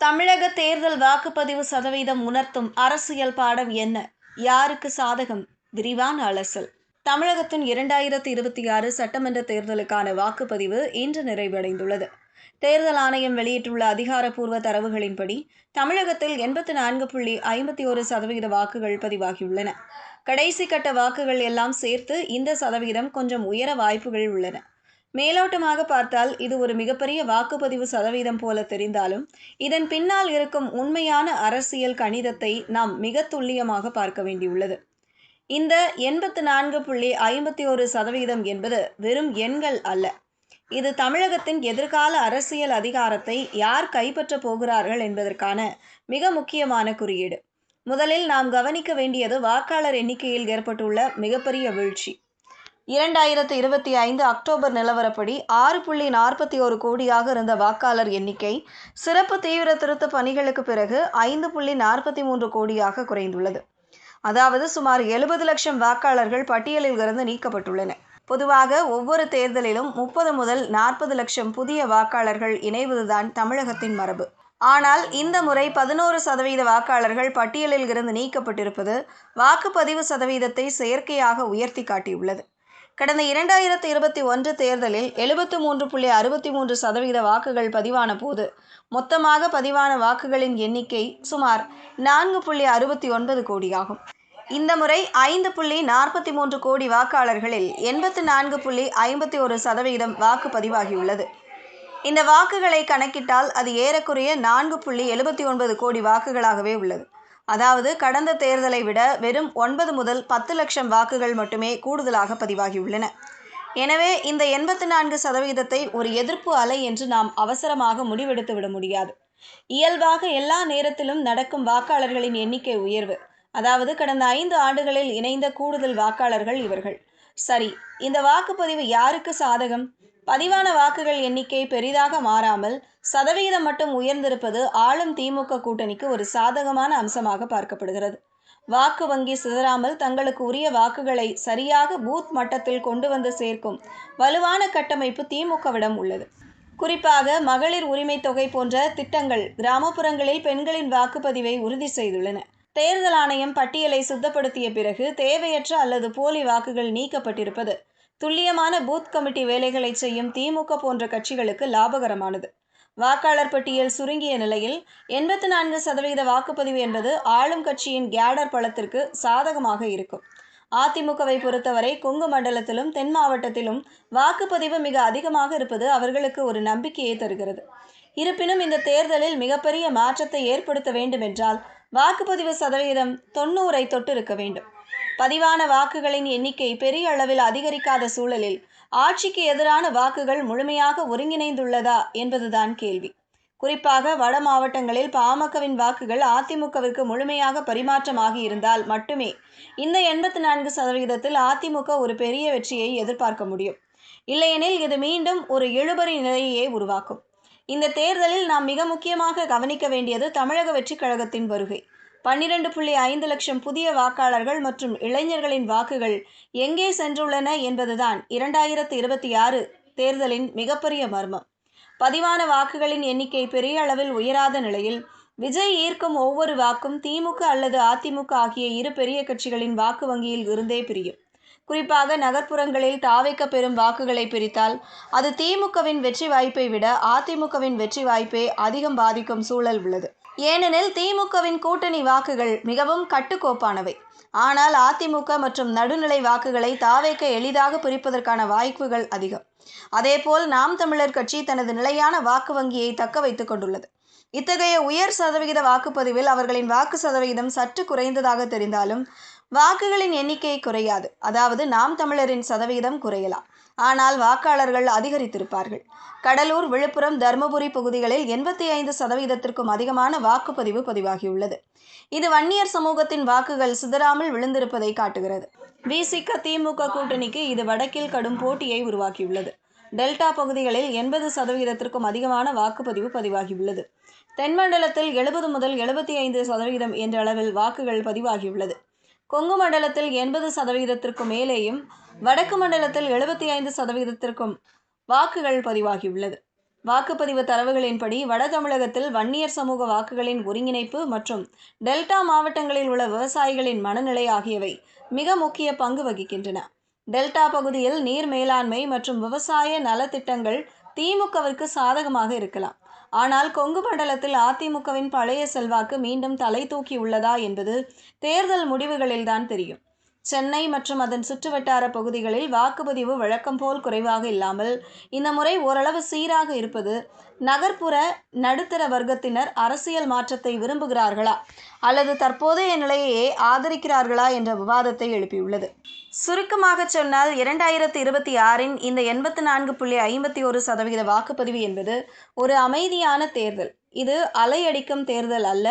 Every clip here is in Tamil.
தமிழக தேர்தல் வாக்குப்பதிவு சதவீதம் உணர்த்தும் அரசியல் பாடம் என்ன? யாருக்கு சாதகம்? விரிவான அலசல். தமிழகத்தின் 2026 சட்டமன்ற தேர்தலுக்கான வாக்குப்பதிவு இன்று நிறைவடைந்துள்ளது. தேர்தல் ஆணையம் வெளியிட்டுள்ள அதிகாரப்பூர்வ தரவுகளின்படி தமிழகத்தில் 84.51% வாக்குகள் பதிவாகியுள்ளன. கடைசி கட்ட வாக்குகள் எல்லாம் சேர்த்து இந்த சதவீதம் கொஞ்சம் உயர வாய்ப்புகள் உள்ளன. மேலோட்டமாக பார்த்தால் இது ஒரு மிகப்பெரிய வாக்குப்பதிவு சதவீதம் போல தெரிந்தாலும் இதன் பின்னால் இருக்கும் உண்மையான அரசியல் கணிதத்தை நாம் மிக துல்லியமாக பார்க்க வேண்டியுள்ளது. இந்த 84.51% என்பது வெறும் எண்கள் அல்ல. இது தமிழகத்தின் எதிர்கால அரசியல் அதிகாரத்தை யார் கைப்பற்றப் போகிறார்கள் என்பதற்கான மிக முக்கியமான குறியீடு. முதலில் நாம் கவனிக்க வேண்டியது வாக்காளர் எண்ணிக்கையில் ஏற்பட்டுள்ள மிகப்பெரிய வீழ்ச்சி. 2025 அக்டோபர் நிலவரப்படி 6.41 கோடியாக இருந்த வாக்காளர் எண்ணிக்கை சிறப்பு தீவிர திருத்த பணிகளுக்கு பிறகு 5.43 கோடியாக குறைந்துள்ளது. அதாவது சுமார் 70 லட்சம் வாக்காளர்கள் பட்டியலில் இருந்து நீக்கப்பட்டுள்ளனர். பொதுவாக ஒவ்வொரு தேர்தலிலும் 30 முதல் 40 லட்சம் புதிய வாக்காளர்கள் இணைவதுதான் தமிழகத்தின் மரபு. ஆனால் இந்த முறை 11% வாக்காளர்கள் பட்டியலில் இருந்து நீக்கப்பட்டிருப்பது வாக்குப்பதிவு சதவீதத்தை செயற்கையாக உயர்த்தி காட்டியுள்ளது. கடந்த 2021 தேர்தலில் 73.63% வாக்குகள் பதிவான போது மொத்தமாக பதிவான வாக்குகளின் எண்ணிக்கை சுமார் 4.69 கோடியாகும். இந்த முறை 5.43 கோடி வாக்காளர்களில் 84.51% வாக்கு பதிவாகியுள்ளது. இந்த வாக்குகளை கணக்கிட்டால் அது ஏறக்குறைய 4.79 கோடி வாக்குகளாகவே உள்ளது. அதாவது கடந்த தேர்தலை விட வெறும் 9 முதல் 10 லட்சம் வாக்குகள் மட்டுமே கூடுதலாக பதிவாகியுள்ளன. எனவே இந்த 84%ஐ ஒரு எதிர்ப்பு அலை என்று நாம் அவசரமாக முடிவெடுத்து விட முடியாது. இயல்பாக எல்லா நேரத்திலும் நடக்கும் வாக்காளர்களின் எண்ணிக்கை உயர்வு. அதாவது கடந்த 5 ஆண்டுகளில் இணைந்த கூடுதல் வாக்காளர்கள் இவர்கள். சரி, இந்த வாக்குப்பதிவு யாருக்கு சாதகம்? பதிவான வாக்குகள் எண்ணிக்கை பெரிதாக மாறாமல் சதவீதம் மட்டும் உயர்ந்திருப்பது ஆளும் திமுக கூட்டணிக்கு ஒரு சாதகமான அம்சமாக பார்க்கப்படுகிறது. வாக்கு வங்கி சிதறாமல் தங்களுக்கு உரிய வாக்குகளை சரியாக பூத் மட்டத்தில் கொண்டு வந்து சேர்க்கும் வலுவான கட்டமைப்பு திமுகவிடம் உள்ளது. குறிப்பாக மகளிர் உரிமை தொகை போன்ற திட்டங்கள் கிராமப்புறங்களில் பெண்களின் வாக்குப்பதிவை உறுதி செய்துள்ளன. தேர்தல் ஆணையம் பட்டியலை சுத்தப்படுத்திய பிறகு தேவையற்ற அல்லது போலி வாக்குகள் நீக்கப்பட்டிருப்பது துல்லியமான பூத் கமிட்டி வேலைகளை செய்யும் திமுக போன்ற கட்சிகளுக்கு லாபகரமானது. வாக்காளர் பட்டியல் சுருங்கிய நிலையில் 84% வாக்குப்பதிவு என்பது ஆளும் கட்சியின் கேடர் பலத்திற்கு சாதகமாக இருக்கும். அதிமுகவை பொறுத்தவரை கொங்கு மண்டலத்திலும் தென் மாவட்டத்திலும் வாக்குப்பதிவு மிக அதிகமாக இருப்பது அவர்களுக்கு ஒரு நம்பிக்கையை தருகிறது. இருப்பினும் இந்த தேர்தலில் மிகப்பெரிய மாற்றத்தை ஏற்படுத்த வேண்டுமென்றால் வாக்குப்பதிவு சதவீதம் 90ஐ தொட்டிருக்க வேண்டும். பதிவான வாக்குகளின் எண்ணிக்கை பெரிய அளவில் அதிகரிக்காத சூழலில் ஆட்சிக்கு எதிரான வாக்குகள் முழுமையாக ஒருங்கிணைந்துள்ளதா என்பதுதான் கேள்வி. குறிப்பாக வட மாவட்டங்களில் பாமகவின் வாக்குகள் அதிமுகவிற்கு முழுமையாக பரிமாற்றமாகி இருந்தால் மட்டுமே இந்த 84%ல் அதிமுக ஒரு பெரிய வெற்றியை எதிர்பார்க்க முடியும். இல்லையெனில் இது மீண்டும் ஒரு இழுபறி நிலையை உருவாக்கும். இந்த தேர்தலில் நாம் மிக முக்கியமாக கவனிக்க வேண்டியது தமிழக வெற்றிக் கழகத்தின் வருகை. 12.5 லட்சம் புதிய வாக்காளர்கள் மற்றும் இளைஞர்களின் வாக்குகள் எங்கே சென்றுள்ளன என்பதுதான் 2026 தேர்தலின் மிகப்பெரிய மர்மம். பதிவான வாக்குகளின் எண்ணிக்கை பெரிய அளவில் உயராத நிலையில் விஜய் ஈர்க்கும் ஒவ்வொரு வாக்கும் திமுக அல்லது அதிமுக ஆகிய இரு பெரிய கட்சிகளின் வாக்கு வங்கியில் இருந்தே பிரியும். குறிப்பாக நகர்ப்புறங்களில் தாவேக்க பெறும் வாக்குகளை பிரித்தால் அது திமுகவின் வெற்றி வாய்ப்பை விட அதிமுகவின் வெற்றி வாய்ப்பை அதிகம் பாதிக்கும் சூழல் உள்ளது. ஏனெனில் திமுகவின் கூட்டணி வாக்குகள் மிகவும் கட்டுக்கோப்பானவை. ஆனால் அதிமுக மற்றும் நடுநிலை வாக்குகளை தாவேக்க எளிதாக பிரிப்பதற்கான வாய்ப்புகள் அதிகம். அதேபோல் நாம் தமிழர் கட்சி தனது நிலையான வாக்கு வங்கியை தக்க வைத்துக் கொண்டுள்ளது. இத்தகைய உயர் சதவிகித வாக்குப்பதிவில் அவர்களின் வாக்கு சதவிகிதம் சற்று குறைந்ததாக தெரிந்தாலும் வாக்குகளின் எண்ணிக்கை குறையாது. அதாவது நாம் தமிழரின் சதவிகிதம் குறையலாம், ஆனால் வாக்காளர்கள் அதிகரித்திருப்பார்கள். கடலூர், விழுப்புரம், தருமபுரி பகுதிகளில் 85%க்கும் அதிகமான வாக்குப்பதிவு பதிவாகியுள்ளது. இது வன்னியர் சமூகத்தின் வாக்குகள் சிதறாமல் விழுந்திருப்பதை காட்டுகிறது. விசிக திமுக கூட்டணிக்கு இது வடக்கில் கடும் போட்டியை உருவாக்கியுள்ளது. டெல்டா பகுதிகளில் 80%க்கும் அதிகமான வாக்குப்பதிவு பதிவாகியுள்ளது. தென்மண்டலத்தில் 70 முதல் 75% என்ற அளவில் வாக்குகள் பதிவாகியுள்ளது. கொங்கு மண்டலத்தில் 80%க்கும் மேலேயும் வடக்கு மண்டலத்தில் 75%க்கும் வாக்குகள் பதிவாகியுள்ளது. வாக்குப்பதிவு தரவுகளின்படி வட தமிழகத்தில் வன்னியர் சமூக வாக்குகளின் ஒருங்கிணைப்பு மற்றும் டெல்டா மாவட்டங்களில் உள்ள விவசாயிகளின் மனநிலை ஆகியவை மிக முக்கிய பங்கு வகிக்கின்றன. டெல்டா பகுதியில் நீர் மேலாண்மை மற்றும் விவசாய நலத்திட்டங்கள் திமுகவிற்கு சாதகமாக இருக்கலாம். ஆனால் கொங்கு மண்டலத்தில் அதிமுகவின் பழைய செல்வாக்கு மீண்டும் தலை தூக்கி உள்ளதா என்பது தேர்தல் முடிவுகளில்தான் தெரியும். சென்னை மற்றும் அதன் சுற்றுவட்டார பகுதிகளில் வாக்குப்பதிவு வழக்கம் போல் குறைவாக இல்லாமல் இந்த முறை ஓரளவு சீராக இருப்பது நகர்ப்புற நடுத்தர வர்க்கத்தினர் அரசியல் மாற்றத்தை விரும்புகிறார்களா அல்லது தற்போதைய நிலையையே ஆதரிக்கிறார்களா என்ற விவாதத்தை எழுப்பியுள்ளது. சுருக்கமாக சொன்னால் 2026 இந்த 84.51% வாக்குப்பதிவு என்பது ஒரு அமைதியான தேர்தல். இது அலையடிக்கும் தேர்தல் அல்ல.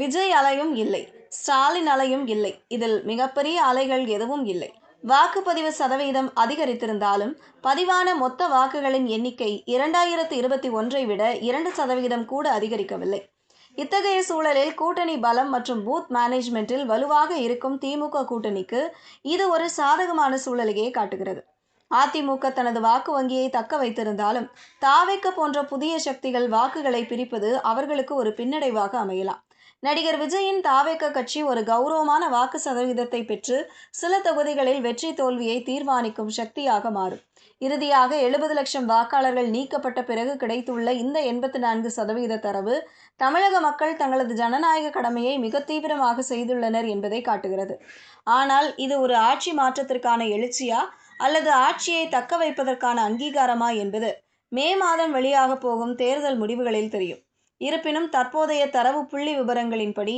விஜய் அலையும் இல்லை, ஸ்டாலின் அலையும் இல்லை. இதில் மிகப்பெரிய அலைகள் எதுவும் இல்லை. வாக்குப்பதிவு சதவீதம் அதிகரித்திருந்தாலும் பதிவான மொத்த வாக்குகளின் எண்ணிக்கை 2021 விட 2% கூட அதிகரிக்கவில்லை. இத்தகைய சூழலில் கூட்டணி பலம் மற்றும் பூத் மேனேஜ்மெண்ட்டில் வலுவாக இருக்கும் திமுக கூட்டணிக்கு இது ஒரு சாதகமான சூழலையே காட்டுகிறது. அதிமுக தனது வாக்கு வங்கியை தக்க வைத்திருந்தாலும் தாவேக்க போன்ற புதிய சக்திகள் வாக்குகளை பிரிப்பது அவர்களுக்கு ஒரு பின்னடைவாக அமையலாம். நடிகர் விஜயின் தாவேக்க கட்சி ஒரு கௌரவமான வாக்கு சதவீதத்தை பெற்று சில தொகுதிகளில் வெற்றி தோல்வியை தீர்மானிக்கும் சக்தியாக மாறும். இறுதியாக 70 லட்சம் வாக்காளர்கள் நீக்கப்பட்ட பிறகு கிடைத்துள்ள இந்த 84% தரவு தமிழக மக்கள் தங்களது ஜனநாயக கடமையை மிக தீவிரமாக செய்துள்ளனர் என்பதை காட்டுகிறது. ஆனால் இது ஒரு ஆட்சி மாற்றத்திற்கான எழுச்சியா அல்லது ஆட்சியை தக்க வைப்பதற்கான அங்கீகாரமா என்பது மே மாதம் வெளியாக போகும் தேர்தல் முடிவுகளில் தெரியும். இருப்பினும் தற்போதைய தரவு புள்ளி விவரங்களின்படி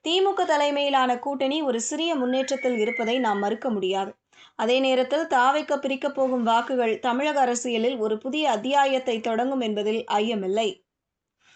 திமுக தலைமையிலான கூட்டணி ஒரு சிறிய முன்னேற்றத்தில் இருப்பதை நாம் மறுக்க முடியாது. அதே நேரத்தில் தாவேக்க பிரிக்கப் போகும் வாக்குகள் தமிழக அரசியலில் ஒரு புதிய அத்தியாயத்தை தொடங்கும் என்பதில் ஐயமில்லை.